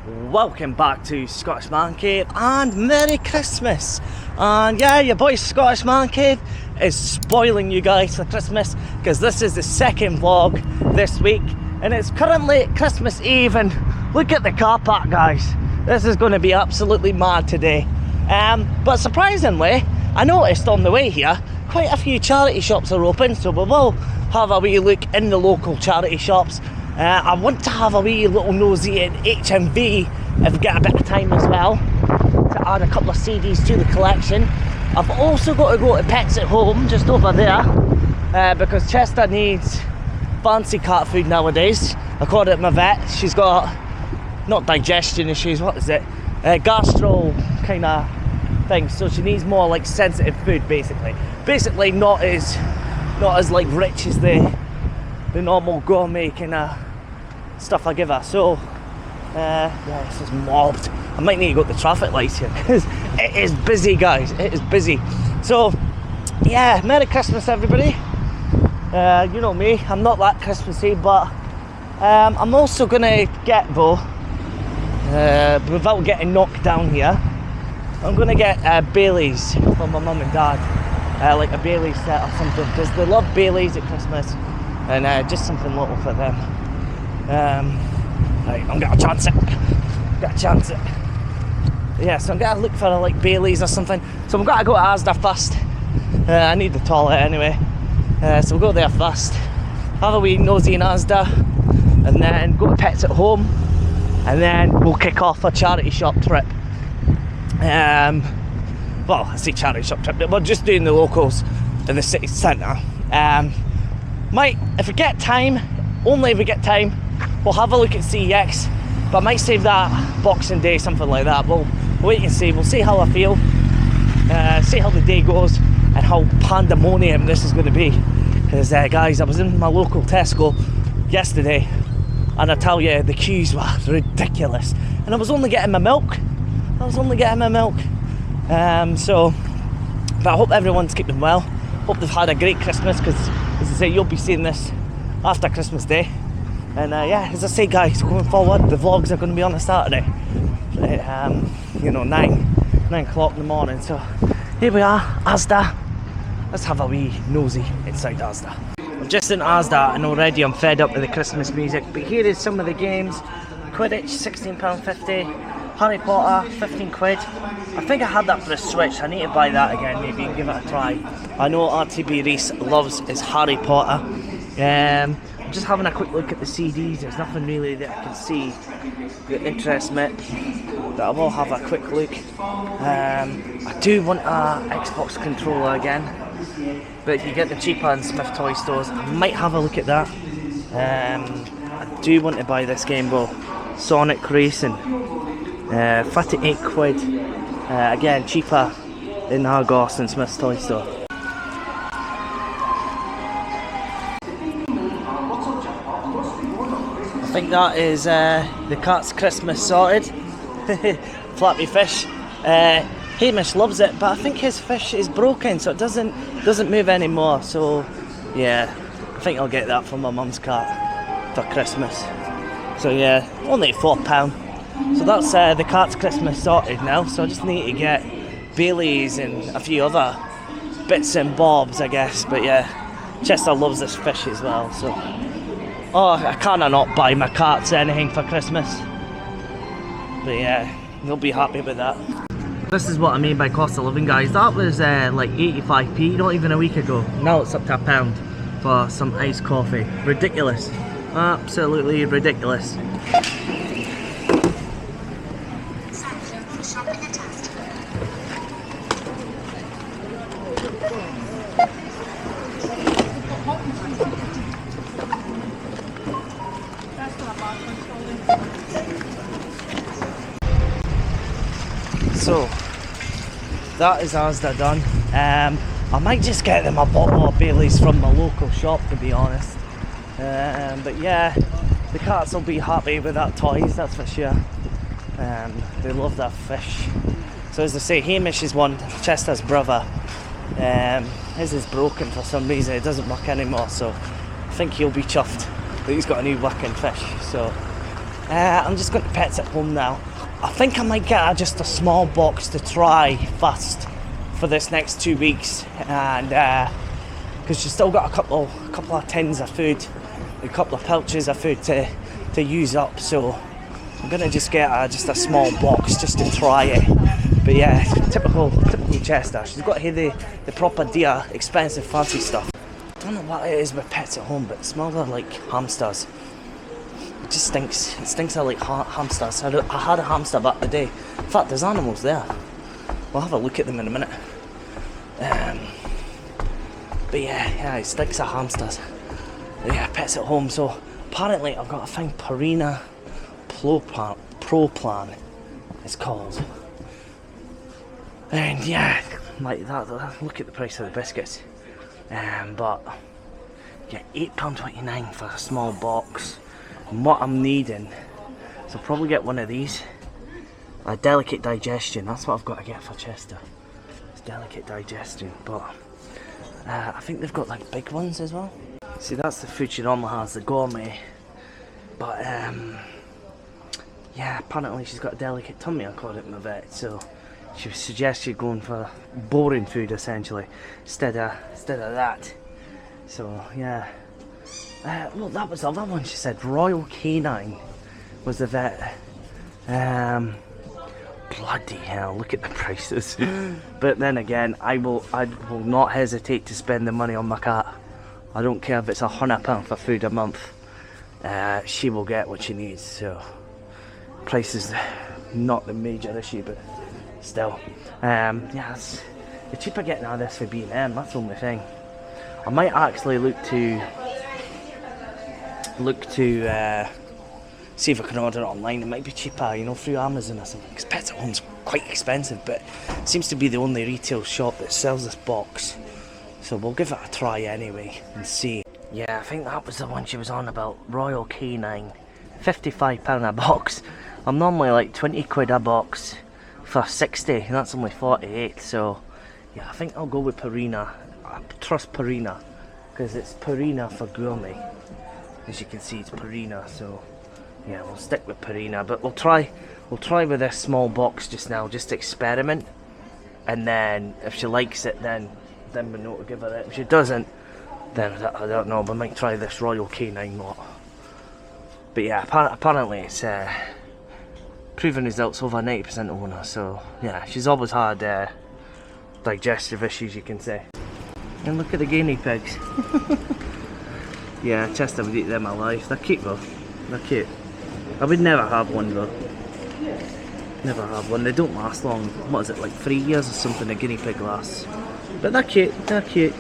Welcome back to Scottish Man Cave and Merry Christmas. And yeah, your boy Scottish Man Cave is spoiling you guys for Christmas because this is the second vlog this week and it's currently Christmas Eve and look at the car park, guys. This is going to be absolutely mad today. But surprisingly, I noticed on the way here quite a few charity shops are open, so we will have a wee look in the local charity shops. I want to have a wee little nosy in HMV if we get a bit of time as well, to add a couple of CDs to the collection. I've also got to go to Pets at Home just over there because Chester needs fancy cat food nowadays. According to my vet, she's got not digestion issues, what is it? Gastro kind of thing, so she needs more like sensitive food basically not as like rich as the normal gourmet kind of stuff I give her. So yeah, this is mobbed. I might need to go to the traffic lights here because it is busy, guys. It is busy. So yeah, Merry Christmas everybody. You know me, I'm not that Christmassy, but I'm also gonna get though, without getting knocked down here, I'm gonna get Baileys for my mum and dad, like a Baileys set or something, because they love Baileys at Christmas. And just something little for them. Right, I'm gonna chance it. Yeah, so I'm gonna look for like Baileys or something. So we've got to go to Asda first. I need the toilet anyway. So we'll go there first. Have a wee nosy in Asda. And then go to Pets at Home. And then we'll kick off a charity shop trip. Well, I say charity shop trip, but we're just doing the locals in the city centre. Might, if we get time, only if we get time, we'll have a look at CEX, but I might save that Boxing Day, something like that. We'll wait and see. We'll see how I feel, see how the day goes, and how pandemonium this is going to be. Because guys, I was in my local Tesco yesterday, and I tell you, the queues were ridiculous. And I was only getting my milk. So, but I hope everyone's keeping well. Hope they've had a great Christmas, because as I say, you'll be seeing this after Christmas Day. And yeah, as I say guys, going forward, the vlogs are going to be on a Saturday at, you know, 9 o'clock in the morning. So here we are, Asda. Let's have a wee nosy inside Asda. I'm just in Asda and already I'm fed up with the Christmas music, but here is some of the games. Quidditch, £16.50. Harry Potter, 15 quid. I think I had that for a Switch. I need to buy that again maybe and give it a try. I know RTB Reese loves his Harry Potter. I'm just having a quick look at the CDs. There's nothing really that I can see that interests me, but I will have a quick look. I do want a Xbox controller again, but you get the cheaper in Smith toy stores. I might have a look at that. I do want to buy this game though, Sonic Racing. 38 quid, again cheaper in Argos and Smith's toy store. I think that is the cat's Christmas sorted. Flappy fish. Hamish loves it, but I think his fish is broken, so it doesn't move anymore. So yeah, I think I'll get that for my mum's cat for Christmas. So yeah, only £4. So that's the cat's Christmas sorted now, so I just need to get Baileys and a few other bits and bobs, I guess. But yeah, Chester loves this fish as well, so I cannot not buy my cats anything for Christmas. But yeah, they'll be happy with that. This is what I mean by cost of living, guys. That was like 85p not even a week ago. Now it's up to £1 for some iced coffee. Ridiculous, absolutely ridiculous. So that is Asda done. I might just get them a bottle of Baileys from my local shop, to be honest. But yeah, the cats will be happy with that toys, that's for sure. They love that fish. So as I say, Hamish is one, Chester's brother. His is broken for some reason, it doesn't work anymore, so I think he'll be chuffed that he's got a new working fish. So I'm just going to Pets at Home now. I think I might get just a small box to try first for this next 2 weeks, and because she's still got a couple of tins of food, a couple of pouches of food to use up. So I'm gonna just get just a small box just to try it. But yeah, typical Chester. She's got here the proper dear, expensive, fancy stuff. I don't know what it is with Pets at Home, but it smells like hamsters. It just stinks. It stinks of like hamsters. I had a hamster back the day. In fact, there's animals there. We'll have a look at them in a minute. But yeah, it stinks of hamsters. But yeah, Pets at Home. So apparently I've got to find Purina Pro Plan. It's called. And yeah, like that. Look at the price of the biscuits. But yeah, £8.29 for a small box. And what I'm needing, so I'll probably get one of these. A delicate digestion. That's what I've got to get for Chester. It's delicate digestion, but I think they've got like big ones as well. See, that's the food she normally has, the gourmet. But yeah, apparently she's got a delicate tummy, according to my vet. So she suggested going for boring food essentially instead of that. So yeah. Well, that was the other one she said. Royal Canine was the vet. Bloody hell! Look at the prices. But then again, I will not hesitate to spend the money on my cat. I don't care if it's £100 for food a month. She will get what she needs. So price is not the major issue, but still, yeah, the cheaper getting out of this for B&M. That's the only thing. I might actually look to see if I can order it online. It might be cheaper, you know, through Amazon or something. Because Pets at Home's quite expensive, but it seems to be the only retail shop that sells this box. So we'll give it a try anyway and see. Yeah, I think that was the one she was on about. Royal Canine, £55 a box. I'm normally like 20 quid a box for 60, and that's only 48. So yeah, I think I'll go with Purina. I trust Purina because it's Purina for gourmet. As you can see, it's Purina. So yeah, we'll stick with Purina, but we'll try with this small box just now, just to experiment, and then if she likes it, then we know to give her it. If she doesn't, then I don't know, we might try this Royal Canine lot. But yeah, apparently it's proven results over 90% owner, so yeah, she's always had digestive issues, you can say. And look at the guinea pigs. Yeah, Chester would eat them alive. They're cute though, they're cute. I would never have one though. Never have one. They don't last long. What is it, like 3 years or something a guinea pig lasts? But they're cute, they're cute.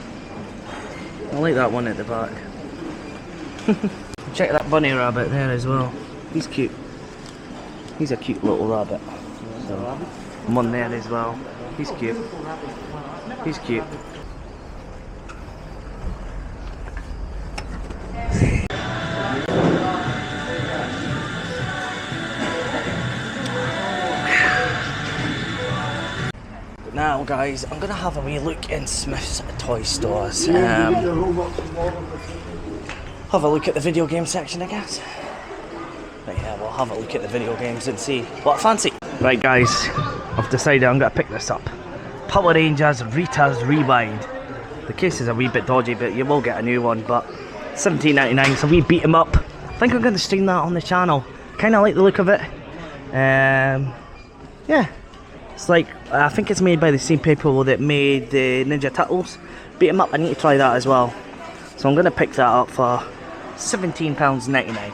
I like that one at the back. Check that bunny rabbit there as well. He's cute. He's a cute little rabbit. So, one there as well. He's cute. He's cute. Now guys, I'm gonna have a wee look in Smiths toy stores. Have a look at the video game section, I guess. But yeah, we'll have a look at the video games and see what I fancy. Right guys, I've decided I'm gonna pick this up. Power Rangers Rita's Rewind. The case is a wee bit dodgy, but you will get a new one. But £17.99, so we beat 'em up. I think I'm gonna stream that on the channel. Kinda like the look of it. Yeah. It's like, I think it's made by the same people that made the Ninja Turtles. Beat 'em up, I need to try that as well. So I'm going to pick that up for £17.99.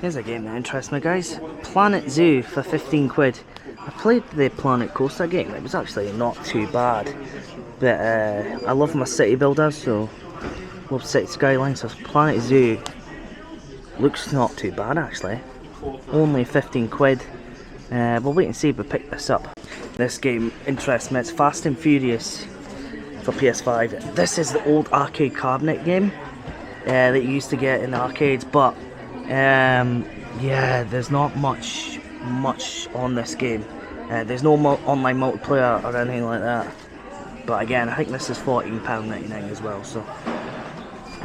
Here's a game that interests me, guys. Planet Zoo for 15 quid. I played the Planet Coaster game, it was actually not too bad. But I love my city builders, so love City Skylines. So Planet Zoo looks not too bad actually. Only 15 quid. We'll wait and see if we pick this up. This game interests me. It's Fast and Furious for PS5. This is the old arcade cabinet game that you used to get in the arcades, but yeah, there's not much on this game. There's no online multiplayer or anything like that. But again, I think this is £14.99 as well, so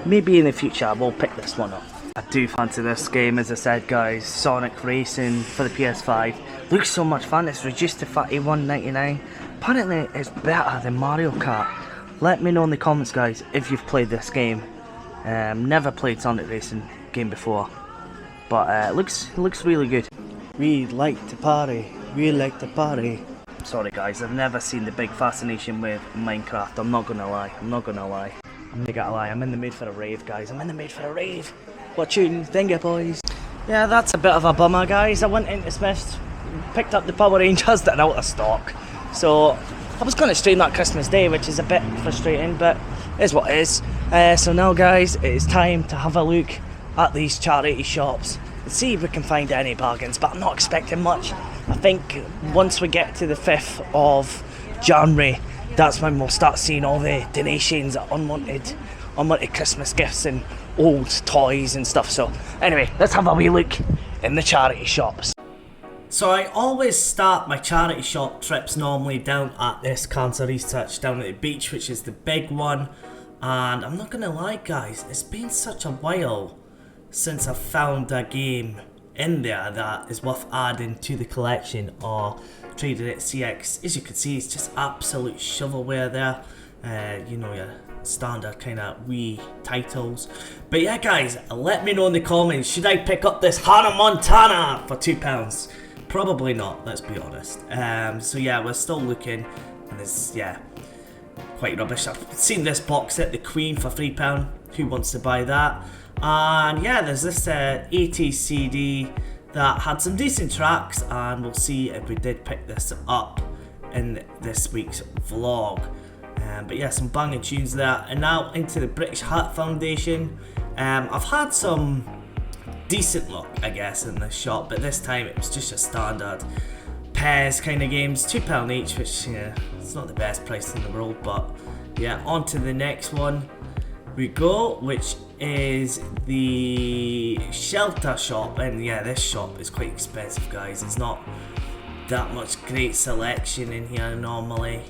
maybe in the future I will pick this one up. I do fancy this game, as I said guys. Sonic Racing for the PS5. Looks so much fun. It's reduced to £31.99. Apparently it's better than Mario Kart. Let me know in the comments guys if you've played this game. Never played Sonic Racing game before, but looks really good. We like to party. We like to party. Sorry guys, I've never seen the big fascination with Minecraft. I'm not gonna lie. I'm not gonna lie. I'm in the mood for a rave, guys. I'm in the mood for a rave. What tune? Finger boys. Yeah, that's a bit of a bummer, guys. I went into Smths, picked up the Power Rangers that are out of stock. So I was going to stream that Christmas Day, which is a bit frustrating, but it is what it is. So now, guys, it is time to have a look at these charity shops and see if we can find any bargains. But I'm not expecting much. I think once we get to the 5th of January, that's when we'll start seeing all the donations, unwanted Christmas gifts and old toys and stuff. So anyway, let's have a wee look in the charity shops. So I always start my charity shop trips normally down at this Cancer Research down at the beach, which is the big one. And I'm not gonna lie guys, it's been such a while since I found a game in there that is worth adding to the collection or traded at CEX. As you can see, it's just absolute shovelware there. You know, your standard kind of Wii titles. But yeah guys, let me know in the comments, should I pick up this Hannah Montana for £2? Probably not, let's be honest. So yeah, we're still looking, and it's, yeah, quite rubbish. I've seen this box set, The Queen, for £3. Who wants to buy that? And yeah, there's this 80s CD that had some decent tracks, and we'll see if we did pick this up in this week's vlog. But yeah, some banging tunes there. And now into the British Heart Foundation. I've had some decent luck, I guess, in this shop, but this time it was just a standard pairs kind of games, £2 each, which, yeah, it's not the best price in the world. But yeah, on to the next one we go, which is the shelter shop. And yeah, this shop is quite expensive guys. It's not that much great selection in here normally.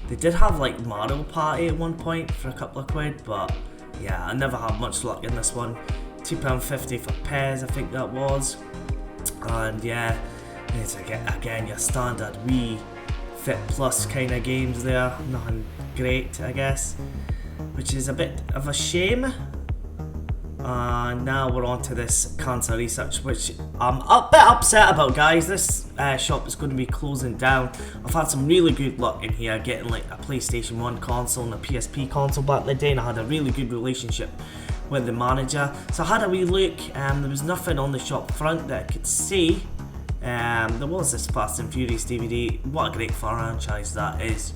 They did have like Mario Party at one point for a couple of quid, but yeah, I never had much luck in this one. £2.50 for pairs, I think that was. And yeah, it's again your standard Wii Fit Plus kind of games there. Nothing great, I guess, which is a bit of a shame. And now we're on to this Cancer Research, which I'm a bit upset about guys. This shop is going to be closing down. I've had some really good luck in here getting like a PlayStation 1 console and a PSP console back in the day, and I had a really good relationship with the manager. So I had a wee look, and there was nothing on the shop front that I could see. There was this Fast and Furious DVD. What a great franchise that is.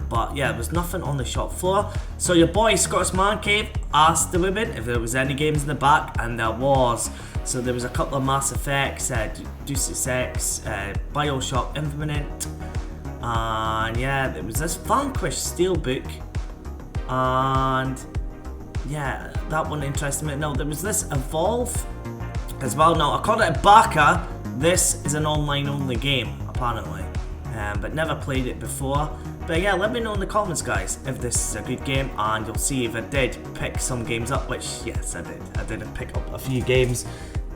But yeah, there was nothing on the shop floor. So your boy Scottish Man Cave asked the women if there was any games in the back, and there was. So there was a couple of Mass Effects, Deus Ex, Bioshock Infinite, and yeah, there was this Vanquish Steelbook, and yeah, that one interested me. Now there was this Evolve as well. Now according to Baka, this is an online only game apparently, but never played it before. But yeah, let me know in the comments guys if this is a good game, and you'll see if I did pick some games up, which yes I did. I did pick up a few games.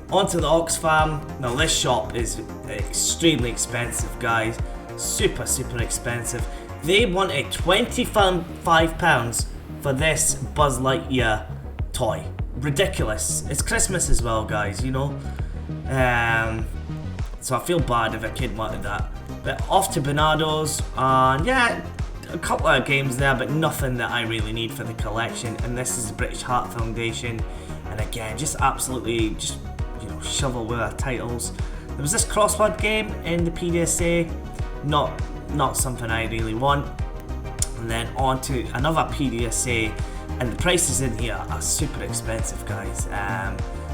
Onto the Oxfam. Now this shop is extremely expensive guys, super expensive. They wanted £25 for this Buzz Lightyear toy. Ridiculous. It's Christmas as well guys, you know. So I feel bad if a kid wanted that. But off to Bernardo's, and yeah, a couple of games there, but nothing that I really need for the collection. And this is the British Heart Foundation, and again, just absolutely, just, you know, shovelware titles. There was this crossword game in the PDSA, not something I really want. And then on to another PDSA, and the prices in here are super expensive guys.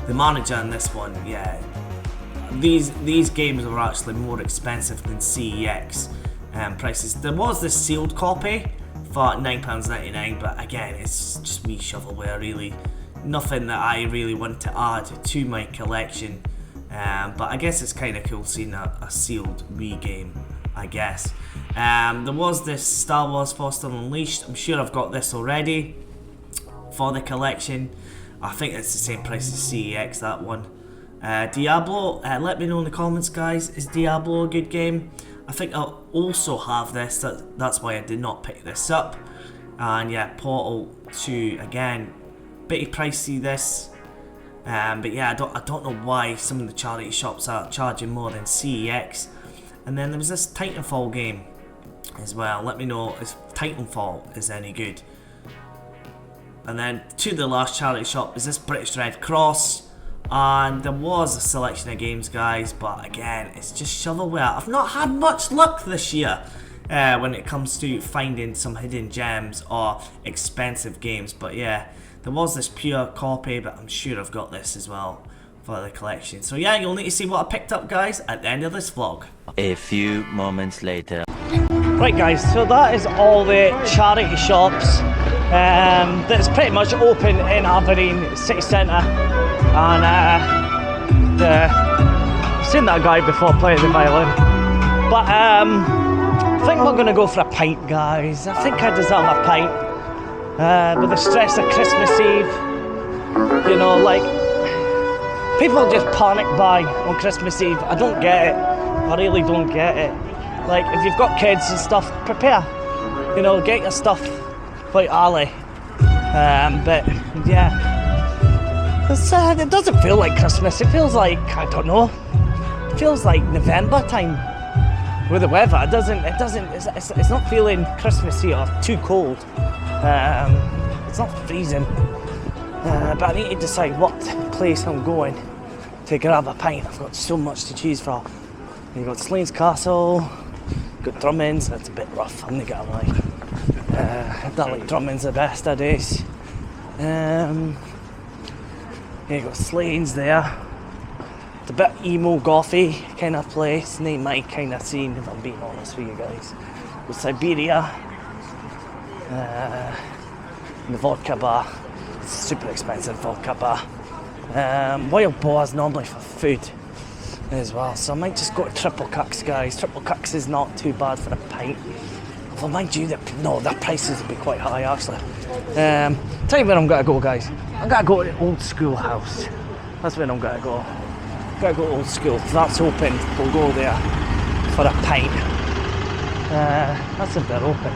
The manager in this one, yeah, these games were actually more expensive than CEX prices. There was this sealed copy for £9.99, but again, it's just wee shovelware really. Nothing that I really want to add to my collection. But I guess it's kind of cool seeing a sealed Wii game, I guess. There was this Star Wars Force Unleashed. I'm sure I've got this already for the collection. I think it's the same price as CEX, that one. Diablo, let me know in the comments, guys. Is Diablo a good game? I think I'll also have this. That's why I did not pick this up. And yeah, Portal 2 again, bitty pricey this. But yeah, I don't know why some of the charity shops are charging more than CEX. And then there was this Titanfall game as well. Let me know if Titanfall is any good. And then to the last charity shop is this British Red Cross. And there was a selection of games, guys, but again, it's just shovelware. I've not had much luck this year when it comes to finding some hidden gems or expensive games. But yeah, there was this pure copy, but I'm sure I've got this as well for the collection. So yeah, you'll need to see what I picked up, guys, at the end of this vlog. A few moments later. Right, guys, so that is all the charity shops that's pretty much open in Aberdeen city centre. And I've seen that guy before playing the violin. But I think we're going to go for a pint, guys. I think I deserve a pint. With the stress of Christmas Eve, you know, like, people just panic buy on Christmas Eve. I don't get it. I really don't get it. Like, if you've got kids and stuff, prepare. You know, get your stuff like Ali. But yeah. It doesn't feel like Christmas. It feels like, I don't know, it feels like November time with the weather. It's not feeling Christmassy or too cold. It's not freezing. But I need to decide what place I'm going to grab a pint. I've got so much to choose from. You've got Slains Castle, got Drummond's. That's a bit rough, I'm not gonna lie. I don't like Drummond's the best of days. Yeah, you got Slains there. It's a bit emo gothy kind of place, not my kind of scene, if I'm being honest with you guys. With Siberia, and the vodka bar. It's a super expensive vodka bar. Wild Boar's normally for food as well, so I might just go to Triple Cucks, guys. Triple Cucks is not too bad for a pint. Well, mind you, no, their prices will be quite high actually. Tell you where I'm gonna go, guys. I'm gonna go to the Old School House. That's where I'm gonna go. I'm gonna go Old School. If that's open, we'll go there for a pint. That's if they're open.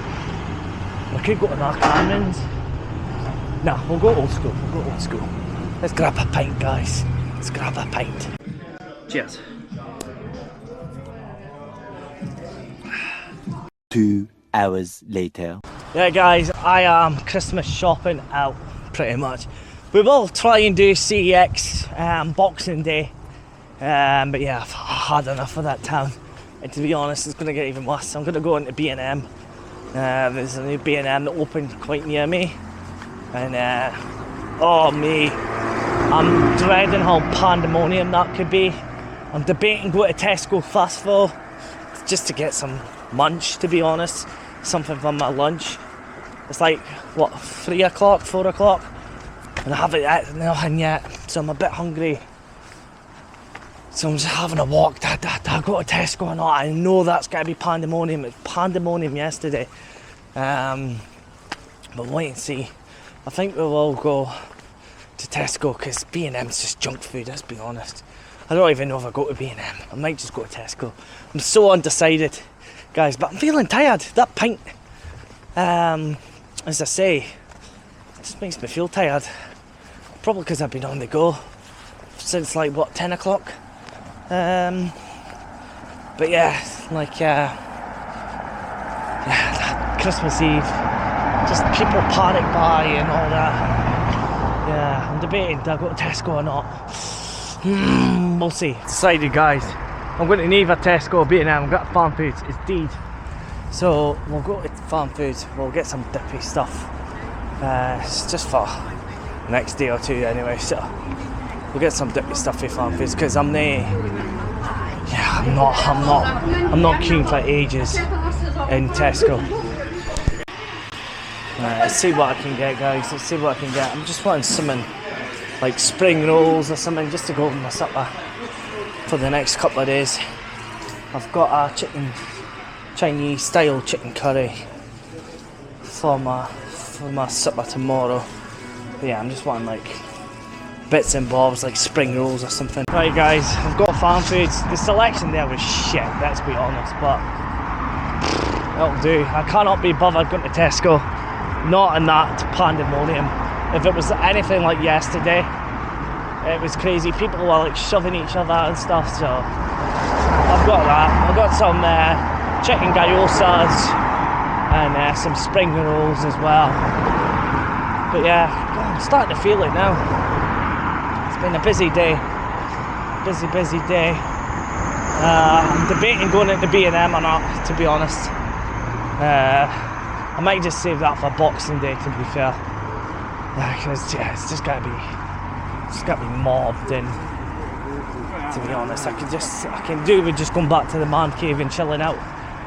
We could go to Mark. Nah, we'll go Old School. We'll go Old School. Let's grab a pint, guys. Let's grab a pint. Cheers. 2 hours later. Yeah, guys, I am Christmas shopping out pretty much. We will try and do CEX Boxing Day, but yeah, I've had enough of that town. And to be honest, it's going to get even worse. I'm going to go into B&M. There's a new B&M that opened quite near me, and oh me, I'm dreading how pandemonium that could be. I'm debating going to Tesco fast food just to get some munch, to be honest, something for my lunch. It's like, what, 3 o'clock, 4 o'clock, and I haven't had nothing yet, so I'm a bit hungry. So I'm just having a walk. Do I go to Tesco or not? I know that's going to be pandemonium. It's pandemonium yesterday. But wait and see. I think we will go to Tesco because B&M's just junk food, let's be honest. I don't even know if I go to B&M. I might just go to Tesco. I'm so undecided, guys, but I'm feeling tired. That pint, as I say, it just makes me feel tired. Probably because I've been on the go since like, what, 10 o'clock? But yeah, like, yeah, Christmas Eve, just people panic buy and all that. Yeah, I'm debating, do I go to Tesco or not? We'll see. Decided, guys. I'm going to neither Tesco or B&M. We've got Farm Foods. It's deed. So we'll go to Farm Foods. We'll get some dippy stuff. It's just for the next day or two anyway. So we'll get some dippy stuff for Farm Foods because I'm not keen for ages in Tesco. Let's see what I can get, guys. Let's see what I can get. I'm just wanting something like spring rolls or something just to go with my supper for the next couple of days. I've got a Chinese style chicken curry for my supper tomorrow. But yeah, I'm just wanting like bits and bobs like spring rolls or something. Right guys, I've got farm foods. The selection there was shit, let's be honest, but it'll do. I cannot be bothered going to Tesco, not in that pandemonium. If it was anything like yesterday, it was crazy. People were like shoving each other and stuff, so I've got that. I've got some chicken gyozas and some spring rolls as well. But yeah, I'm starting to feel it now. It's been a busy day. Busy day. I'm debating going into B&M or not, to be honest. I might just save that for Boxing Day, to be fair. Because yeah, it's just gotta be mobbed, and to be honest, I can do with just going back to the man cave and chilling out,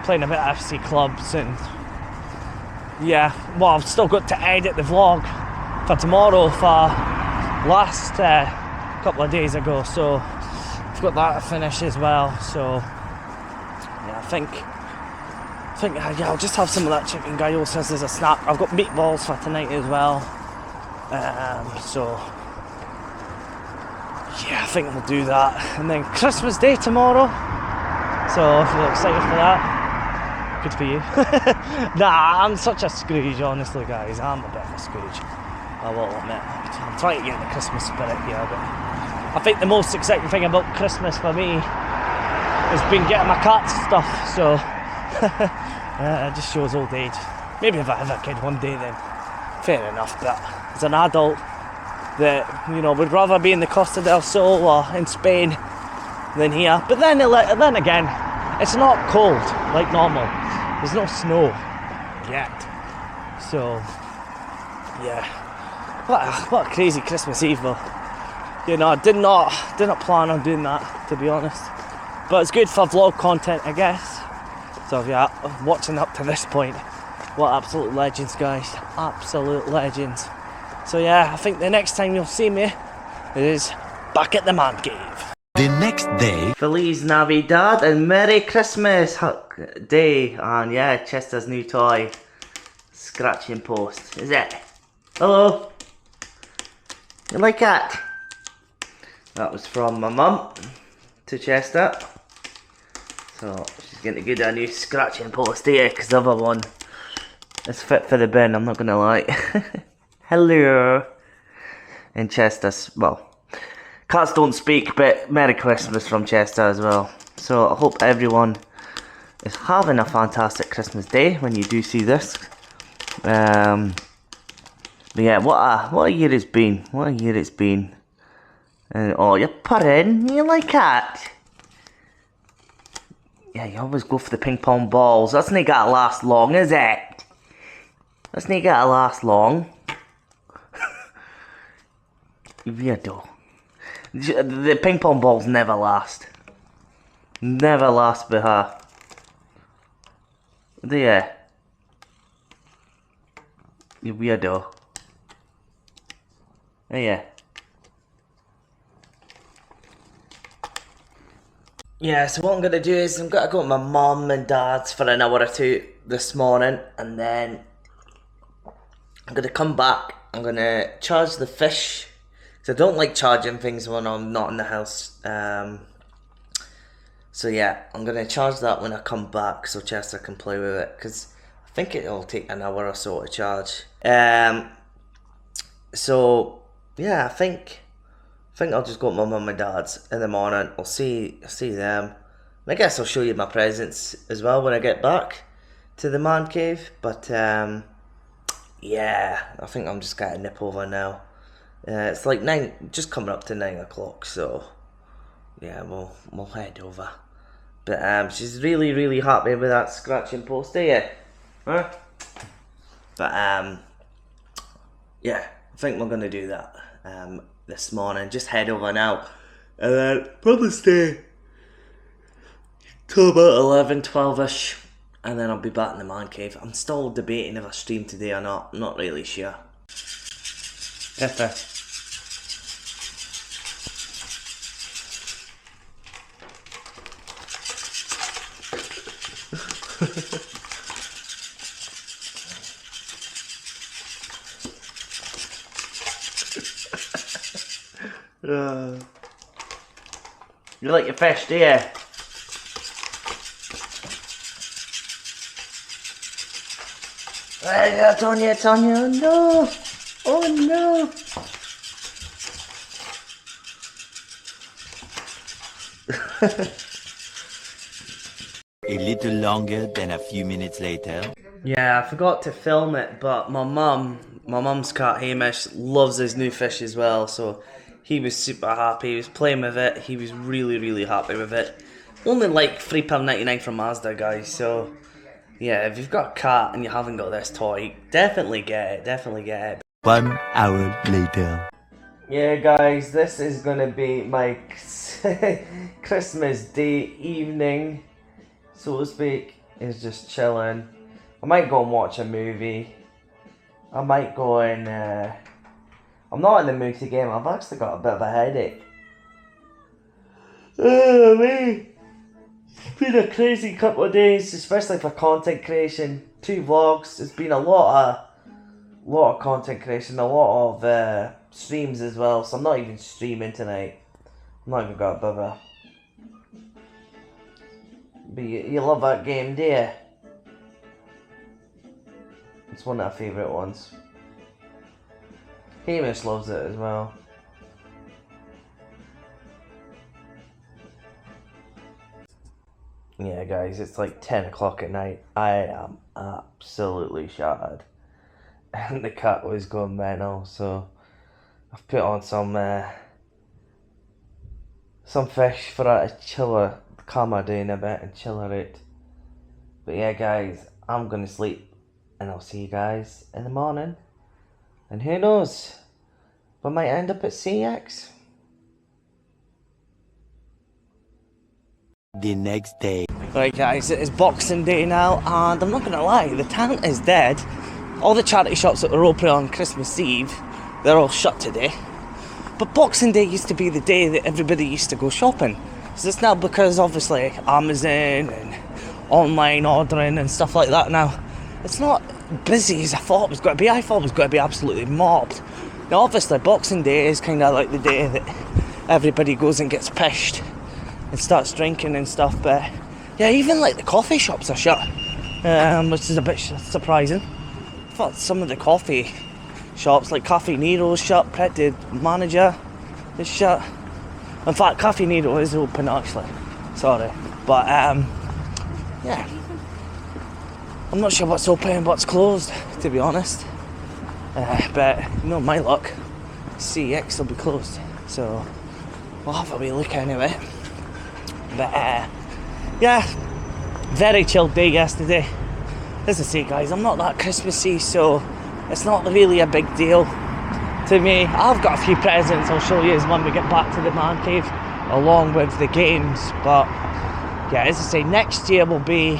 playing a bit of FC clubs, and yeah, well, I've still got to edit the vlog for tomorrow for last couple of days ago, so I've got that to finish as well. So yeah, I think yeah, I'll just have some of that chicken gyozas as a snack. I've got meatballs for tonight as well, so yeah, I think we'll do that. And then Christmas Day tomorrow, so if you're excited for that, good for you. Nah, I'm such a Scrooge, honestly guys, I'm a bit of a Scrooge, I will admit. I'm trying to get in the Christmas spirit here, but I think the most exciting thing about Christmas for me has been getting my cat stuff, so it just shows old age. Maybe if I have a kid one day, then fair enough, but as an adult that, you know, would rather be in the Costa del Sol or in Spain than here. But then again, it's not cold like normal. There's no snow yet, so yeah. What a crazy Christmas Eve though. You know, I did not plan on doing that, to be honest. But it's good for vlog content, I guess. So if you're watching up to this point, what absolute legends, guys. Absolute legends. So yeah, I think the next time you'll see me is back at the man cave. The next day. Feliz Navidad and Merry Christmas Day. And yeah, Chester's new toy, scratching post. Is it? Hello? You like that? That was from my mum to Chester. So she's going to get a new scratching post here, because the other one is fit for the bin, I'm not going to lie. Hello. And Chester's, well, cats don't speak, but Merry Christmas from Chester as well. So I hope everyone is having a fantastic Christmas day when you do see this. But yeah, what a year it's been. What a year it's been. And oh, you're purring. You like that? Yeah, you always go for the ping pong balls. That's not gonna last long, is it? That's not gonna last long. You weirdo. The ping pong balls never last. Never last with her. Do you? You weirdo. Oh yeah. Yeah, so what I'm going to do is I'm going to go to my mum and dad's for an hour or two this morning, and then I'm going to come back. I'm going to charge the fish, because I don't like charging things when I'm not in the house. So yeah, I'm going to charge that when I come back so Chester can play with it, because I think it'll take an hour or so to charge. So yeah, I think I'll just go to my mum and dad's in the morning. I'll see them. And I guess I'll show you my presents as well when I get back to the man cave. But yeah, I think I'm just gonna nip over now. It's like 9, just coming up to 9 o'clock. So yeah, we'll head over. But she's really happy with that scratching post, are you? Huh? But yeah, I think we're gonna do that this morning. Just head over now, and then probably stay till about 11, 12ish, and then I'll be back in the man cave. I'm still debating if I stream today or not. I'm not really sure. Yes, You like your fish, do you? It's on you, it's on you. Oh no! Oh no! A little longer than a few minutes later. Yeah, I forgot to film it, but my mum's cat Hamish loves his new fish as well, so he was super happy. He was playing with it. He was really, really happy with it. Only like £3.99 from Mazda, guys, so yeah, if you've got a cat and you haven't got this toy, definitely get it, definitely get it. 1 hour later. Yeah, guys, this is gonna be my Christmas Day evening, so to speak. Is just chilling. I might go and watch a movie. I might go and I'm not in the mood to game. I've actually got a bit of a headache. Oh me! It's been a crazy couple of days, especially for content creation. 2 vlogs. It's been a lot of content creation, a lot of streams as well. So I'm not even streaming tonight. I'm not even got a bother. But you love that game, do you? It's one of our favourite ones. Hamish loves it as well. Yeah, guys, it's like 10 o'clock at night. I am absolutely shattered. And the cat was going mental, so I've put on some fish for her to chill her, calm her down a bit and chill her out. But yeah, guys, I'm gonna sleep. And I'll see you guys in the morning. And who knows? We might end up at CEX. The next day. Right, guys, it is Boxing Day now, and I'm not gonna lie, the town is dead. All the charity shops that were open on Christmas Eve, they're all shut today. But Boxing Day used to be the day that everybody used to go shopping. So it's now because obviously Amazon and online ordering and stuff like that now. It's not busy as I thought it was going to be. I thought it was going to be absolutely mobbed. Now obviously Boxing Day is kind of like the day that everybody goes and gets pished and starts drinking and stuff, but yeah, even like the coffee shops are shut, which is a bit surprising. I thought some of the coffee shops like Cafe Nero's shut, Pret de Manager is shut. In fact, Cafe Nero is open actually, sorry, but yeah, I'm not sure what's open and what's closed, to be honest. But you know, my luck, CEX will be closed, so we'll have a wee look anyway. But yeah, very chilled day yesterday. As I say, guys, I'm not that Christmassy, so it's not really a big deal to me. I've got a few presents I'll show you when we get back to the man cave, along with the games. But yeah, as I say, next year will be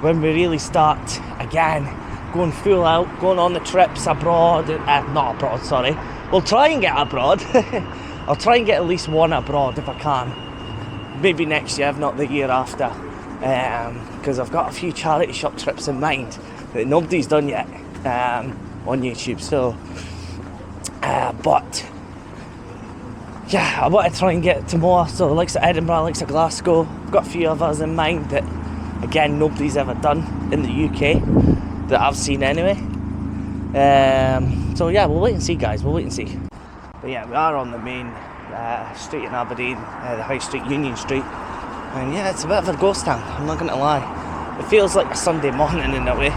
when we really start again, going full out, going on the trips abroad, not abroad, sorry. We'll try and get abroad. I'll try and get at least one abroad if I can. Maybe next year, if not the year after. Because I've got a few charity shop trips in mind that nobody's done yet on YouTube. So, but yeah, I want to try and get to more. So, like Edinburgh, like Glasgow. I've got a few others in mind that, again, nobody's ever done in the UK that I've seen anyway. So yeah, we'll wait and see, guys. We'll wait and see. But yeah, we are on the main street in Aberdeen, the High Street, Union Street. And yeah, it's a bit of a ghost town, I'm not going to lie. It feels like a Sunday morning in a way.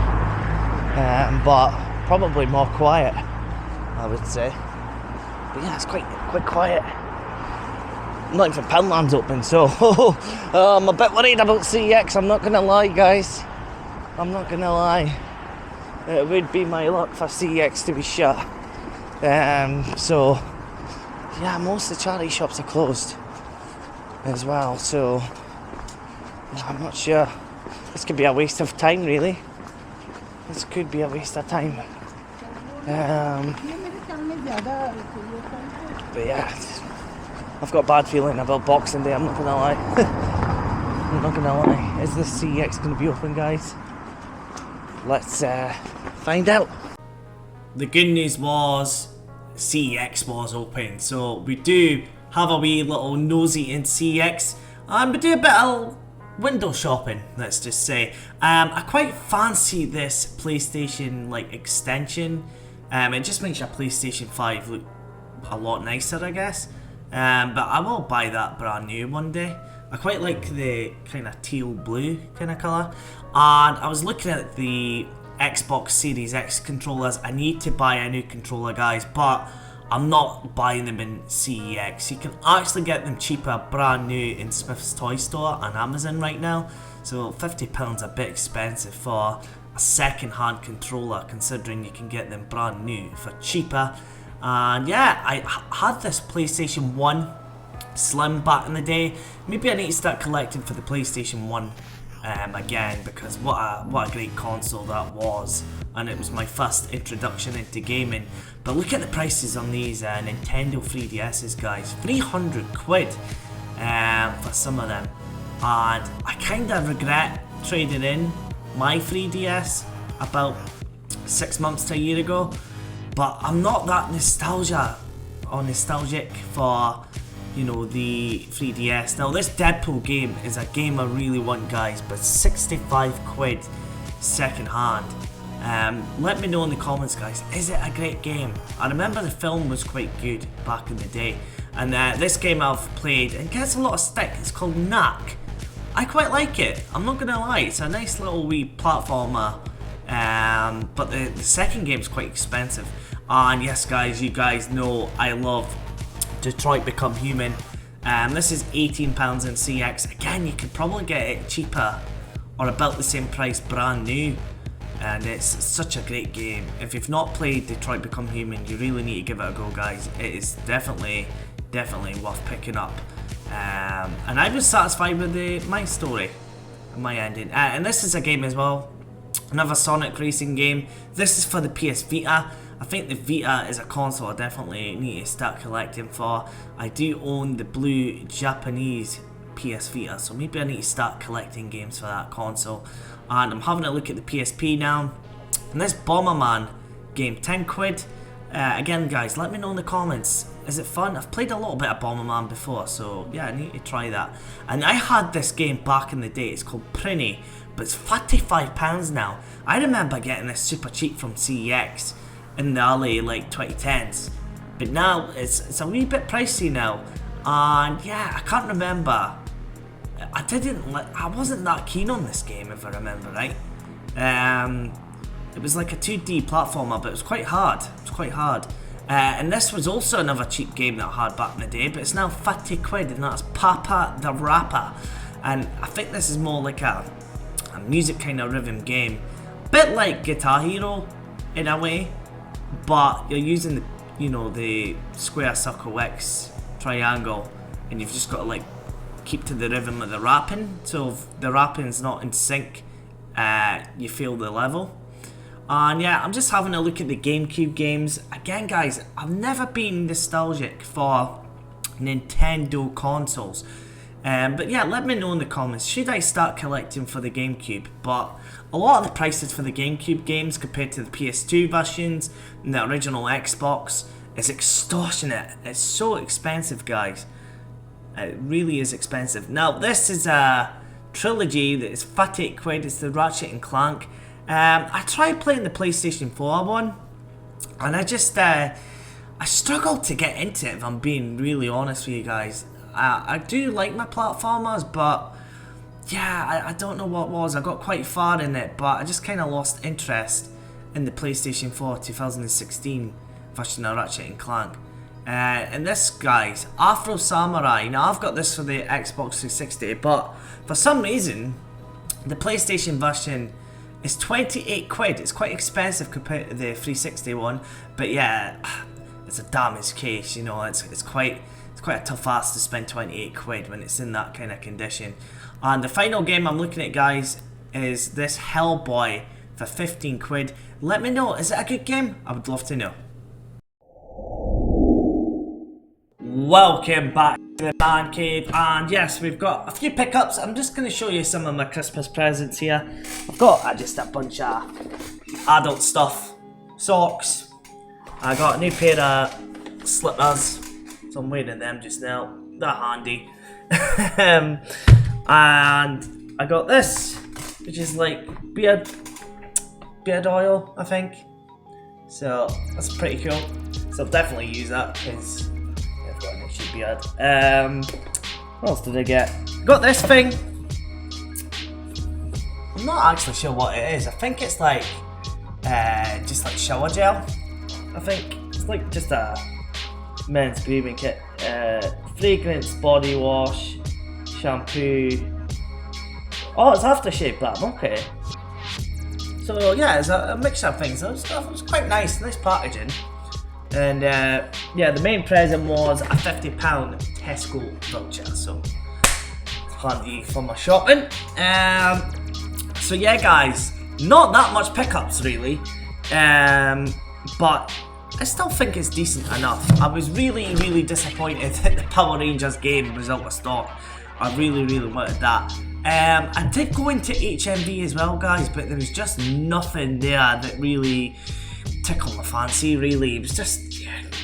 But probably more quiet, I would say. But yeah, it's quite quiet. Not even Poundland's open, so I'm a bit worried about CEX, I'm not going to lie, guys. I'm not going to lie. It would be my luck for CEX to be shut. So, yeah, most of the charity shops are closed as well, so I'm not sure. This could be a waste of time, really. This could be a waste of time. But yeah, I've got a bad feeling about Boxing Day, I'm not gonna lie. I'm not gonna lie. Is this CEX gonna be open, guys? Let's find out. The good news was CEX was open. So we do have a wee little nosy in CEX, and we do a bit of window shopping, let's just say. I quite fancy this PlayStation like extension. It just makes your PlayStation 5 look a lot nicer, I guess. But I will buy that brand new one day. I quite like the kind of teal blue kind of colour. And I was looking at the Xbox Series X controllers. I need to buy a new controller, guys, but I'm not buying them in CEX. You can actually get them cheaper, brand new, in Smths Toy Store and Amazon right now. So £50 a bit expensive for a second-hand controller, considering you can get them brand new for cheaper. And yeah, I had this PlayStation 1 Slim back in the day. Maybe I need to start collecting for the PlayStation 1 again, because what a great console that was, and it was my first introduction into gaming. But look at the prices on these Nintendo 3DSs, guys. 300 quid for some of them, and I kind of regret trading in my 3DS about 6 months to a year ago. But I'm not that nostalgic for, you know, the 3DS. Now this Deadpool game is a game I really want, guys, but 65 quid second hand. Let me know in the comments, guys, is it a great game? I remember the film was quite good back in the day, and this game I've played, it gets a lot of stick. It's called Knack. I quite like it, I'm not gonna lie. It's a nice little wee platformer, but the second game's quite expensive. And yes, guys, you guys know I love Detroit Become Human. This is £18 in CEX. Again, you could probably get it cheaper or about the same price brand new, and it's such a great game. If you've not played Detroit Become Human, you really need to give it a go, guys. It is definitely worth picking up. And I was satisfied with my story and my ending. And this is a game as well, another Sonic racing game. This is for the PS Vita. I think the Vita is a console I definitely need to start collecting for. I do own the blue Japanese PS Vita, so maybe I need to start collecting games for that console. And I'm having a look at the PSP now, and this Bomberman game, 10 quid. Again, guys, let me know in the comments, is it fun? I've played a little bit of Bomberman before, so yeah, I need to try that. And I had this game back in the day, it's called Prinny, but it's £45 now. I remember getting this super cheap from CEX in the early like 2010s, but now it's a wee bit pricey now. And yeah, I can't remember, I wasn't that keen on this game, if I remember right. It was like a 2D platformer, but it was quite hard. And this was also another cheap game that I had back in the day, but it's now 50 quid, and that's Papa the Rapper. And I think this is more like a music kind of rhythm game, bit like Guitar Hero in a way, but you're using the, you know, the square, circle, X, triangle, and you've just got to like keep to the rhythm of the rapping. So if the rapping's not in sync, you feel the level. And yeah, I'm just having a look at the GameCube games. Again, guys, I've never been nostalgic for Nintendo consoles. But yeah, let me know in the comments, should I start collecting for the GameCube? But a lot of the prices for the GameCube games compared to the PS2 versions and the original Xbox is extortionate. It's so expensive, guys. It really is expensive. Now, this is a trilogy that is 38 quid. It's the Ratchet and Clank. I tried playing the PlayStation 4 one, and I struggled to get into it, if I'm being really honest with you guys. I do like my platformers, but yeah, I don't know what it was. I got quite far in it, but I just kind of lost interest in the PlayStation 4 2016 version of Ratchet and Clank. And this, guys, Afro Samurai. Now, I've got this for the Xbox 360, but for some reason, the PlayStation version is 28 quid. It's quite expensive compared to the 360 one, but yeah, it's a damaged case, you know. It's quite a tough ask to spend 28 quid when it's in that kind of condition. And the final game I'm looking at, guys, is this Hellboy for 15 quid. Let me know, is it a good game? I would love to know. Welcome back to the man cave, and yes, we've got a few pickups. I'm just going to show you some of my Christmas presents here. I've got just a bunch of adult stuff, socks. I got a new pair of slippers, so I'm wearing them just now. They're handy. And I got this, which is like beard oil, I think. So that's pretty cool. So I'll definitely use that because I've got an itchy beard. What else did I get? Got this thing. I'm not actually sure what it is. I think it's like just like shower gel. I think it's like just a men's grooming kit. Fragrance, body wash, shampoo. Oh, it's aftershave balm. Okay. So yeah, it's a mixture of things. It was quite nice packaging. And yeah, the main present was a £50 Tesco voucher. So it's handy for my shopping. So yeah, guys, not that much pickups really, but I still think it's decent enough. I was really disappointed that the Power Rangers game was out of stock. I really wanted that. I did go into HMV as well, guys, but there was just nothing there that really tickled my fancy. Really, it was just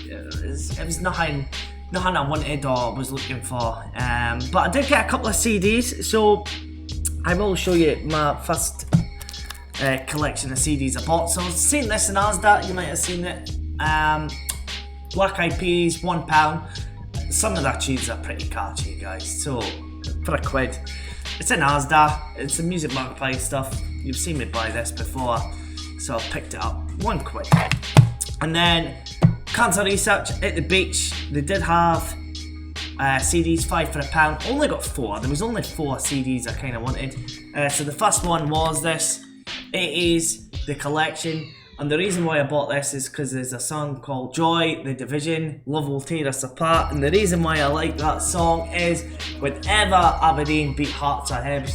it was nothing I wanted or was looking for. But I did get a couple of CDs, so I will show you my first collection of CDs I bought. So I've seen this in Asda, you might have seen it. Black Eyed Peas, £1. Some of their tunes are pretty catchy, guys. So for £1, it's in Asda. It's the Music Magpie stuff. You've seen me buy this before, so I picked it up. £1. And then Cancer Research at the beach. They did have CDs, 5 for £1. Only got 4. There was only 4 CDs I kind of wanted. So the first one was this. It is the collection. And the reason why I bought this is because there's a song called Joy, The Division, Love Will Tear Us Apart. And the reason why I like that song is whenever Aberdeen beat Hearts or Hibs,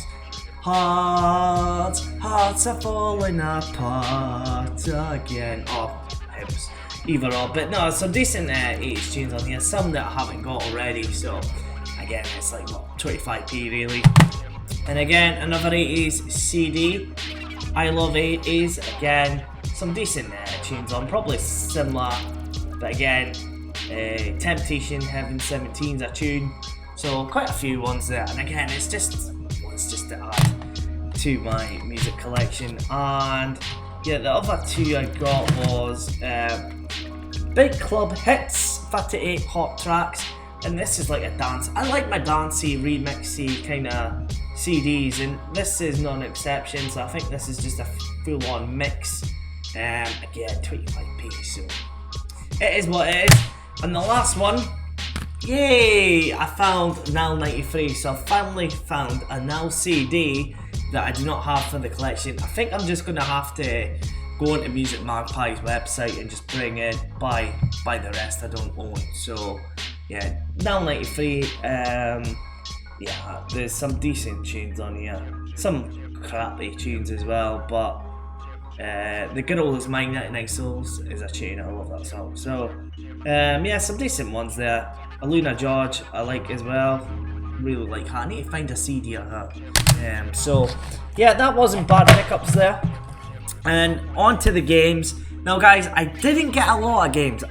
Hearts are falling apart again. Oh, Hibs. Either or. But no, some decent 80s tunes on here. Some that I haven't got already. So again, it's like what, 25p really. And again, another 80s CD. I love 80s. Again, some decent tunes on, probably similar, but again, Temptation, Heaven 17's a tune, so quite a few ones there. And again, it's just to add to my music collection. And yeah, the other 2 I got was Big Club Hits 38 Hot Tracks, and this is like a dance. I like my dancey, remixy kind of CDs, and this is not an exception. So I think this is just a full-on mix. Again, 25p, so it is what it is. And the last one, yay! I found Nile 93, so I finally found a Nile CD that I do not have for the collection. I think I'm just gonna have to go onto Music Magpie's website and just bring in, buy the rest I don't own. So yeah, Nile 93. Yeah, there's some decent tunes on here, some crappy tunes as well, but The Girl Is Mine, 99 Souls is a tune. I love that song. So yeah, some decent ones there. Aluna George I like as well. Really like her. I need to find a CD of her. So yeah, that wasn't bad pickups there. And on to the games. Now guys, I didn't get a lot of games.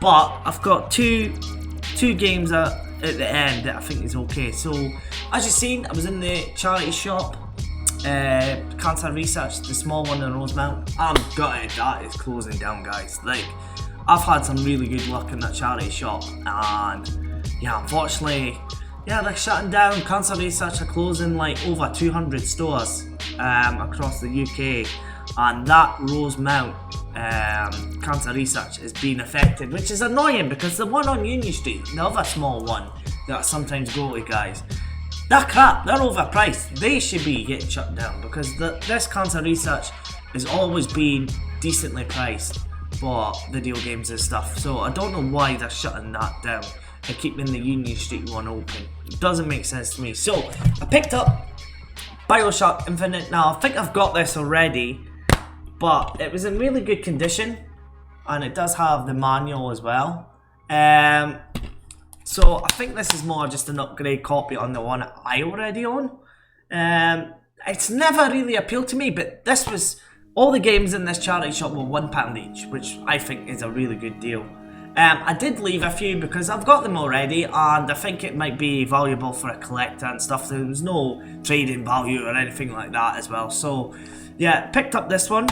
But I've got two games at the end that I think is okay. So as you've seen, I was in the charity shop. Cancer Research, the small one in Rosemount. I'm gutted that is closing down, guys. Like, I've had some really good luck in that charity shop, and yeah, unfortunately, yeah, they're shutting down. Cancer Research are closing like over 200 stores across the UK, and that Rosemount Cancer Research is being affected, which is annoying because the one on Union Street, the other small one that I sometimes go to, guys, they're crap, they're overpriced. They should be getting shut down because this Cancer Research has always been decently priced for video games and stuff. So I don't know why they're shutting that down and keeping the Union Street one open. It doesn't make sense to me. So I picked up BioShock Infinite. Now I think I've got this already, but it was in really good condition, and it does have the manual as well. So I think this is more just an upgrade copy on the one I already own. It's never really appealed to me, but this was All the games in this charity shop were £1 each, which I think is a really good deal. I did leave a few because I've got them already, and I think it might be valuable for a collector and stuff. There was no trading value or anything like that as well. So yeah, picked up this one.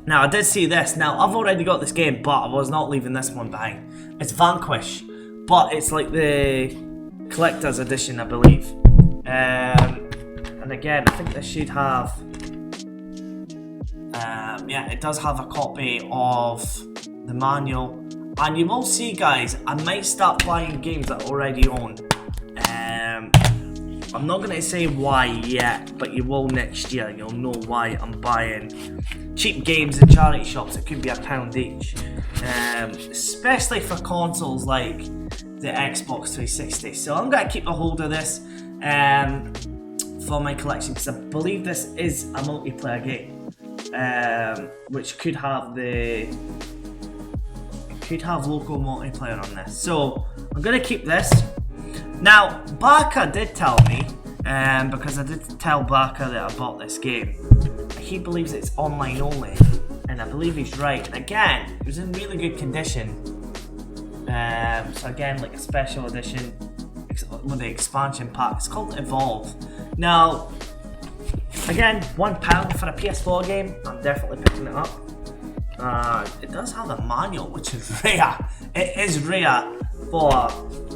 Now I did see this. Now I've already got this game, but I was not leaving this one behind. It's Vanquish, but it's like the collector's edition, I believe. And again, I think this should have. Yeah, it does have a copy of the manual. And you will see, guys, I might start buying games that I already own. I'm not going to say why yet, but you will next year. You'll know why I'm buying cheap games in charity shops. It could be £1 each. Especially for consoles like the Xbox 360. So I'm going to keep a hold of this for my collection, because I believe this is a multiplayer game. Which could have local multiplayer on this, so I'm gonna keep this. Now Barker did tell me, because I did tell Barker that I bought this game, he believes it's online only, and I believe he's right. And again, it was in really good condition, so again, like a special edition with the expansion pack. It's called Evolve. Now again, £1 for a PS4 game, I'm definitely picking it up. It does have a manual, which is rare. It is rare for a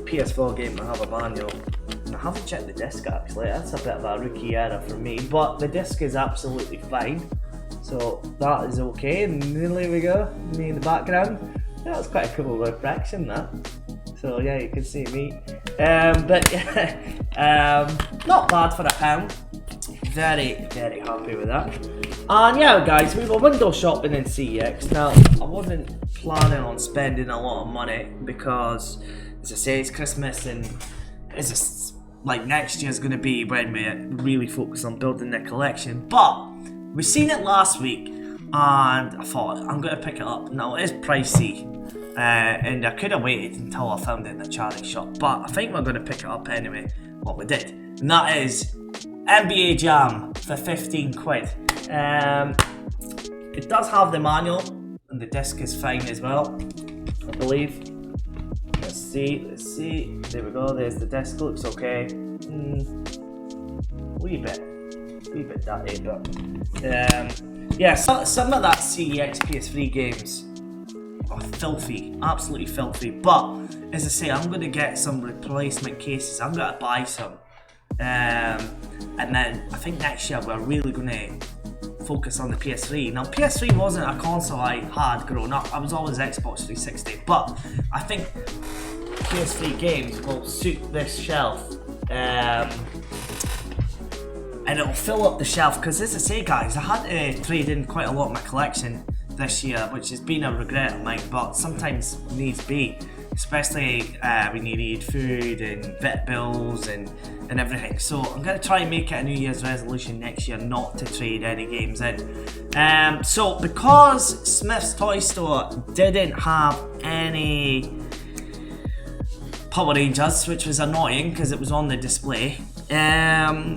PS4 game to have a manual. And I haven't checked the disc actually, that's a bit of a rookie error for me, but the disc is absolutely fine. So that is okay, and there we go, me in the background. Yeah, that's quite a cool reflection, that. So yeah, you can see me. But yeah, not bad for £1. Very, very happy with that. And yeah, guys, we were window shopping in CEX. Now, I wasn't planning on spending a lot of money because, as I say, it's Christmas, and it's like next year's going to be when we really focus on building the collection. But we seen it last week, and I thought I'm going to pick it up. Now, it is pricey, and I could have waited until I found it in the charity shop, but I think we're going to pick it up anyway. What we did, and that is NBA Jam for £15. It does have the manual, and the disc is fine as well, I believe. Let's see. There we go. There's the disc. Looks okay. Wee bit dirty, but yeah. Some of that CEX PS3 games are filthy, absolutely filthy. But as I say, I'm going to get some replacement cases. I'm going to buy some. And then I think next year we're really going to focus on the PS3. Now, PS3 wasn't a console I had growing up. I was always Xbox 360, but I think PS3 games will suit this shelf, and it'll fill up the shelf. Because as I say, guys, I had to trade in quite a lot of my collection this year, which has been a regret of mine, but sometimes needs be. Especially when you need food and vet bills and everything. So I'm going to try and make it a New Year's resolution next year not to trade any games in. So because Smths Toy Store didn't have any Power Rangers, which was annoying because it was on the display, I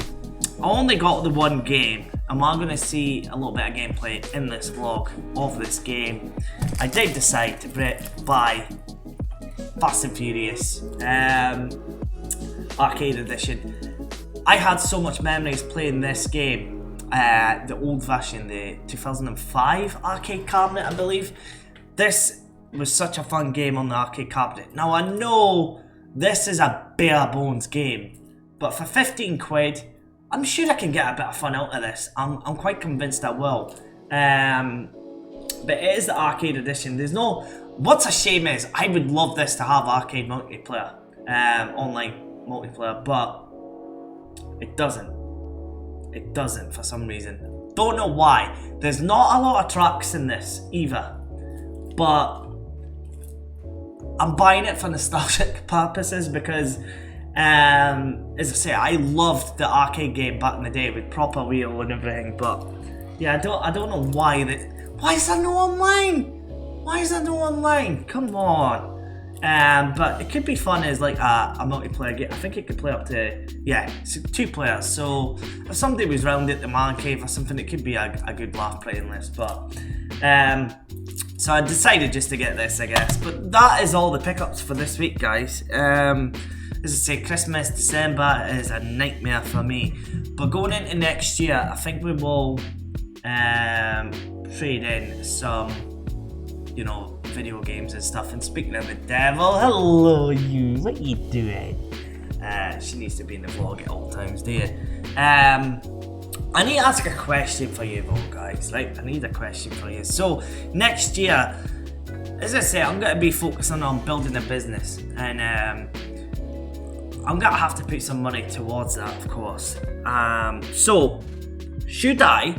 only got the one game, and we're going to see a little bit of gameplay in this vlog of this game. I did decide to buy Fast and Furious Arcade Edition. I had so much memories playing this game, the old version, the 2005 arcade cabinet, I believe. This was such a fun game on the arcade cabinet. Now, I know this is a bare bones game, but for £15, I'm sure I can get a bit of fun out of this. I'm quite convinced I will. But it is the arcade edition. There's no. What's a shame is I would love this to have arcade multiplayer, online multiplayer, but it doesn't. It doesn't for some reason. Don't know why. There's not a lot of tracks in this either, but I'm buying it for nostalgic purposes because, as I say, I loved the arcade game back in the day with proper wheel and everything. But yeah, I don't know why that. Why is there no online? Why is there no online? Come on. But it could be fun as like a multiplayer game. I think it could play up to 2 players. So if somebody was round at the man cave or something, it could be a good laugh playing list. But so I decided just to get this, I guess. But that is all the pickups for this week, guys. As I say, Christmas, December is a nightmare for me. But going into next year, I think we will trade in some, video games and stuff. And speaking of the devil, hello you, what you doing? She needs to be in the vlog at all times, do you? I need to ask a question for you though, guys. Right, I need a question for you. So next year, as I say, I'm going to be focusing on building a business, and I'm going to have to put some money towards that, of course. So should I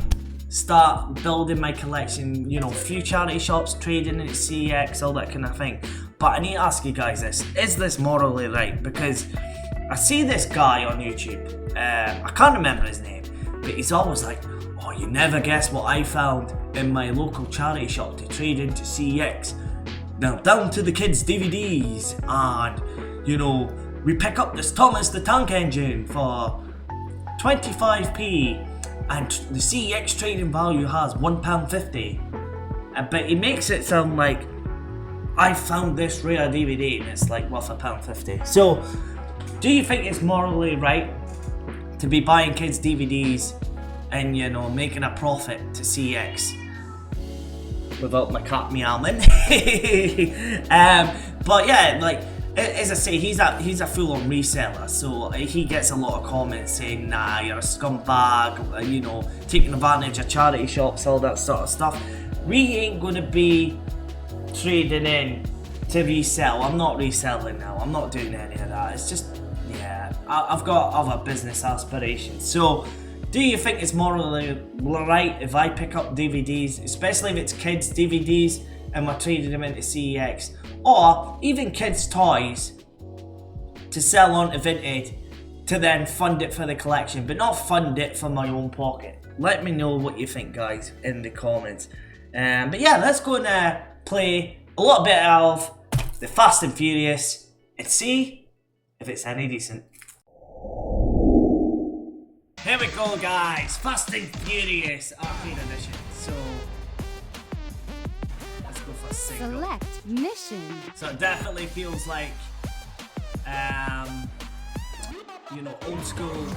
start building my collection, few charity shops, trading in CEX, all that kind of thing? But I need to ask you guys this: is this morally right? Because I see this guy on YouTube, I can't remember his name, but he's always like, oh, you never guess what I found in my local charity shop to trade into CEX. Now down to the kids' DVDs, and we pick up this Thomas the Tank Engine for 25p, and the CEX trading value has £1.50. But he makes it sound like I found this rare DVD and it's like worth £1.50. So, do you think it's morally right to be buying kids DVDs and making a profit to CEX without my cat meowing? But yeah, like, as I say, he's a full-on reseller, so he gets a lot of comments saying, nah, you're a scumbag, taking advantage of charity shops, all that sort of stuff. We ain't gonna be trading in to resell. I'm not reselling now. I'm not doing any of that. It's just, I've got other business aspirations. So, do you think it's morally right if I pick up DVDs, especially if it's kids' DVDs, and we're trading them into CEX, or even kids' toys, to sell on to Vinted, to then fund it for the collection, but not fund it from my own pocket? Let me know what you think, guys, in the comments. But yeah, let's go and play a little bit of the Fast and Furious and see if it's any decent. Here we go, guys. Fast and Furious Arcade Edition. So let's go for a single. Select mission. So it definitely feels like, old school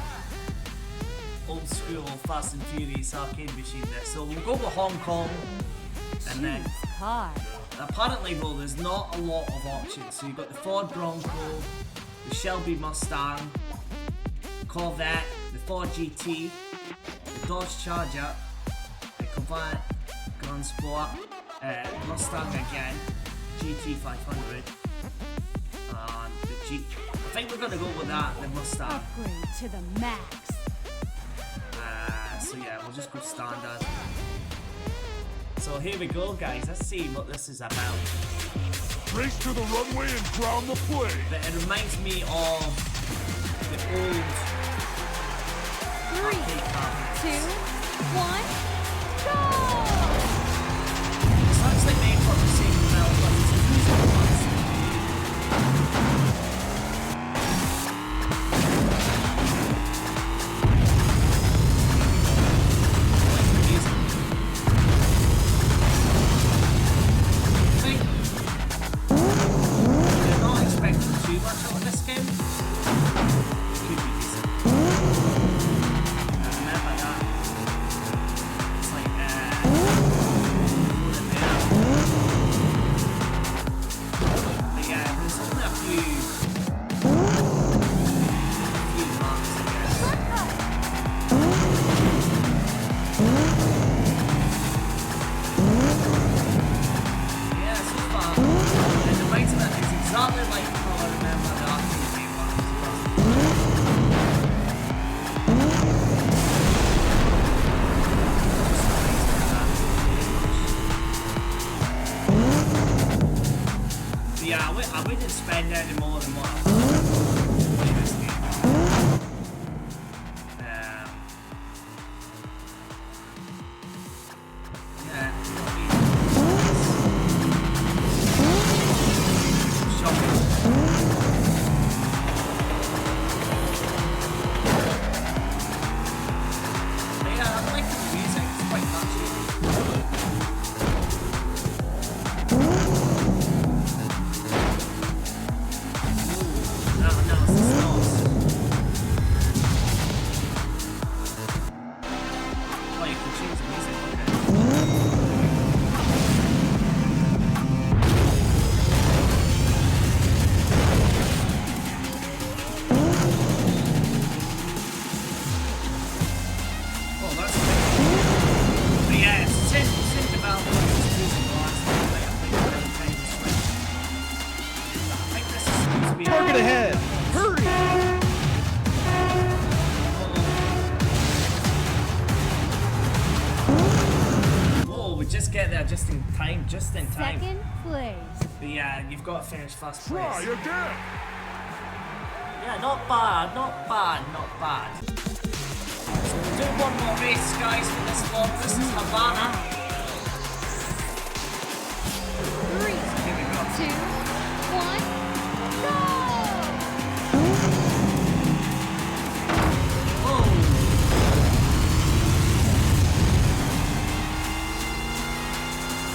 Fast and Furious arcade machine there. So we'll go with Hong Kong, and then car. apparently though there's not a lot of options. So you've got the Ford Bronco, the Shelby Mustang, Corvette, the Ford GT, the Dodge Charger, the Corvette Grand Sport, Mustang again, GT 500, and the Jeep. I think we're gonna go with that, the Mustang. Upgrade to the max. So yeah, we'll just go standard. So here we go, guys. Let's see what this is about. Race to the runway and crown the play. But it reminds me of the old 3, arcade cabinets. 2, 1, go! It's actually made from the same developer as the music ones. I wouldn't spend any more than what I've done in this game. Yeah, shocking. just in time, just in time. Second place. But yeah, you've got to finish first Try place. again. Yeah, not bad, not bad, not bad. So we'll do one more race, guys, for this vlog. This is Havana. 3, Here we go. 2, 1, go! Whoa!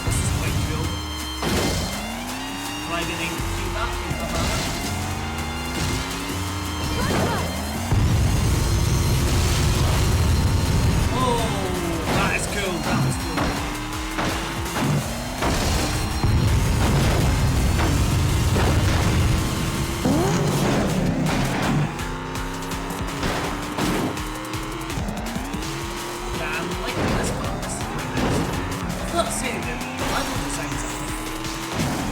This is quite cool. Driving in Cuba in Havana. Shortcut! Oh, that is cool. That was cool. Yeah, I'm liking this part. This is quite nice. I've got to say that the level designs are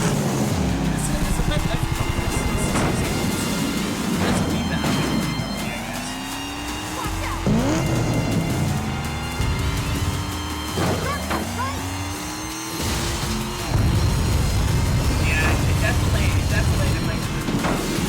it's a bit difficult. There's a wee bit of difficulty, I guess. Watch out! Shortcut, right! Yeah, it definitely reminds me of the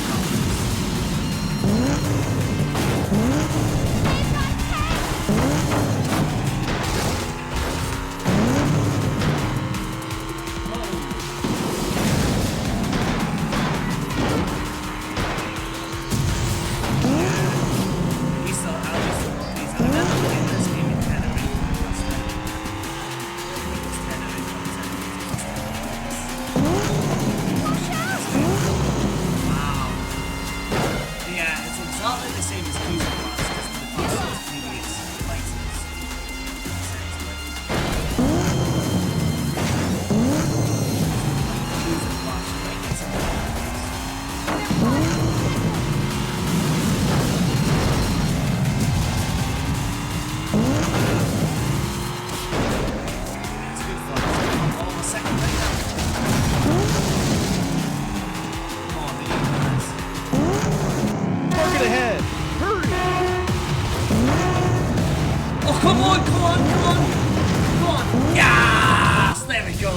Target ahead. Hurry. Oh, come on, come on, come on! Come on! Yes! There we go!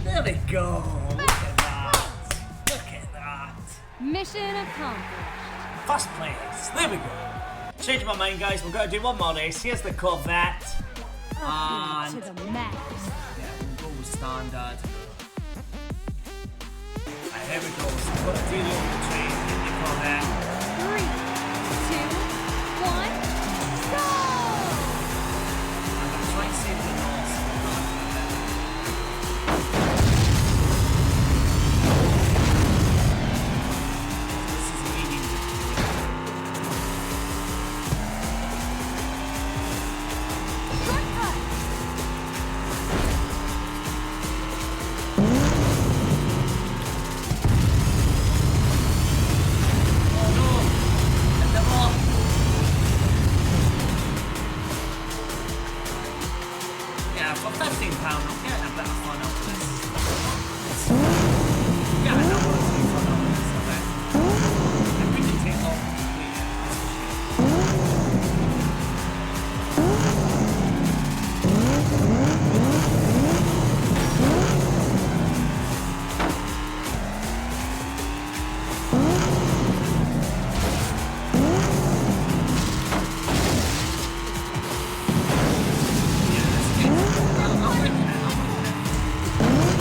There we go! Look at that! Look at that! Mission accomplished. First place! There we go! Changed my mind, guys. We're going to do one more race. Here's the Corvette. Up And to the max. yeah, we'll go with standard. Right, here we go. So we've got to do the old train in the Corvette. 3, 2, 1, go! I'm going to try and save the noise. This is medium. Shortcut! Oh no! Hit the ball. Yeah, for £15, I'm getting a bit of fun out of this. Yeah, I know what's fun out of this, I bet. If we can take off completely, yeah, this is I'm liking it, I'm liking it.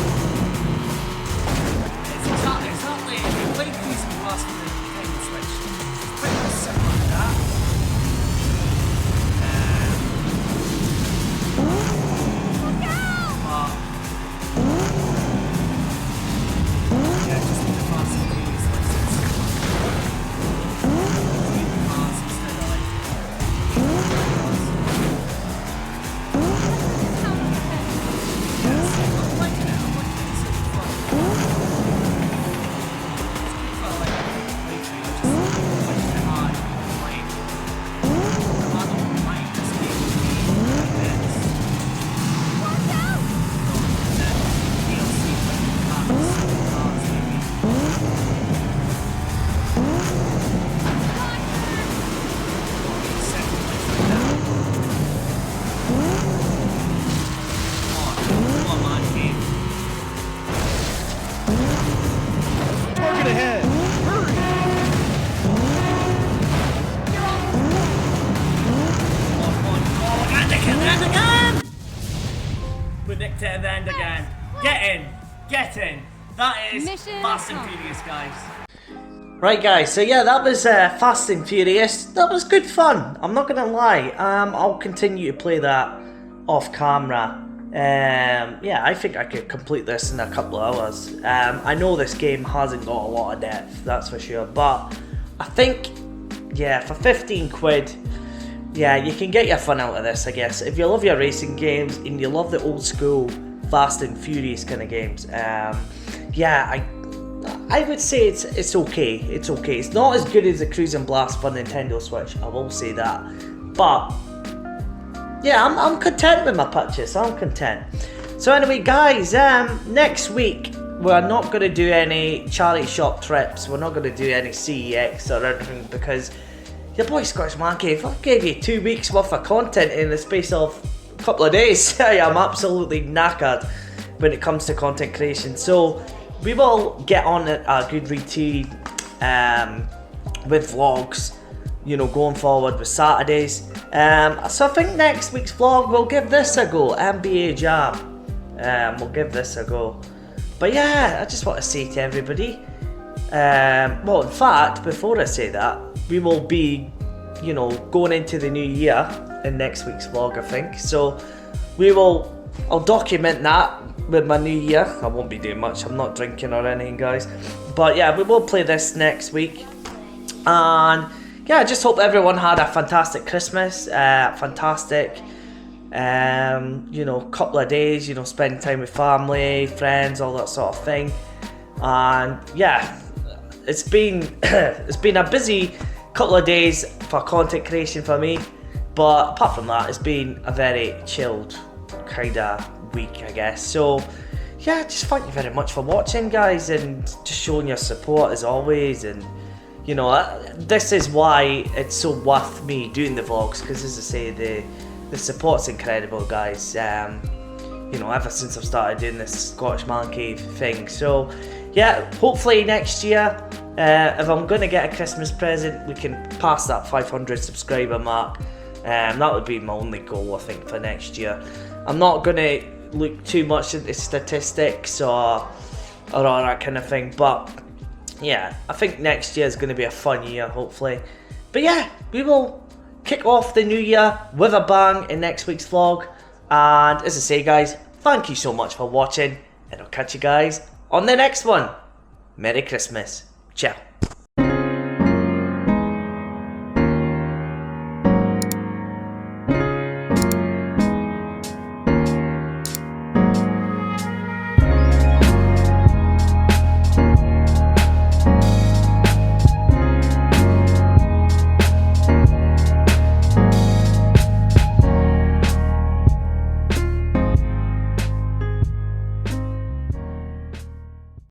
We nicked it at the end again. Get in. Get in. That is Mission Fast and accomplished. Furious, guys. Right, guys, so yeah, that was Fast and Furious. That was good fun, I'm not gonna lie. I'll continue to play that off camera. Yeah, I think I could complete this in a couple of hours. I know this game hasn't got a lot of depth, that's for sure, but I think, yeah, for 15 quid, yeah, you can get your fun out of this, I guess. If you love your racing games and you love the old school Fast and Furious kind of games, yeah, I would say it's okay. It's okay. It's not as good as the Cruise and Blast for Nintendo Switch, I will say that. But yeah, I'm content with my purchase. I'm content. So anyway, guys, next week we're not going to do any charity shop trips. We're not going to do any CEX or anything because your boy Scottish Man Cave, I gave you 2 weeks worth of content in the space of a couple of days. I am absolutely knackered when it comes to content creation. So we will get on a good routine with vlogs, you know, going forward with Saturdays. So I think next week's vlog we'll give this a go, NBA Jam. We'll give this a go. But yeah, I just want to say to everybody, well, in fact, before I say that, we will be, you know, going into the new year in next week's vlog, I think. So I'll document that with my new year. I won't be doing much, I'm not drinking or anything, guys. But yeah, we will play this next week. And yeah, I just hope everyone had a fantastic Christmas, fantastic, you know, couple of days, you know, spending time with family, friends, all that sort of thing. And yeah, it's been it's been a busy couple of days for content creation for me, but apart from that, it's been a very chilled kind of week, I guess. So yeah, just thank you very much for watching, guys, and just showing your support as always. And you know, this is why it's so worth me doing the vlogs, because as I say, the support's incredible, guys. You know, ever since I've started doing this Scottish Man Cave thing. So yeah, hopefully next year, if I'm going to get a Christmas present, we can pass that 500 subscriber mark. That would be my only goal, I think, for next year. I'm not going to look too much into statistics or all that kind of thing, but yeah, I think next year is going to be a fun year, hopefully. But yeah, we will kick off the new year with a bang in next week's vlog. And as I say, guys, thank you so much for watching, and I'll catch you guys on the next one. Merry Christmas. Ciao.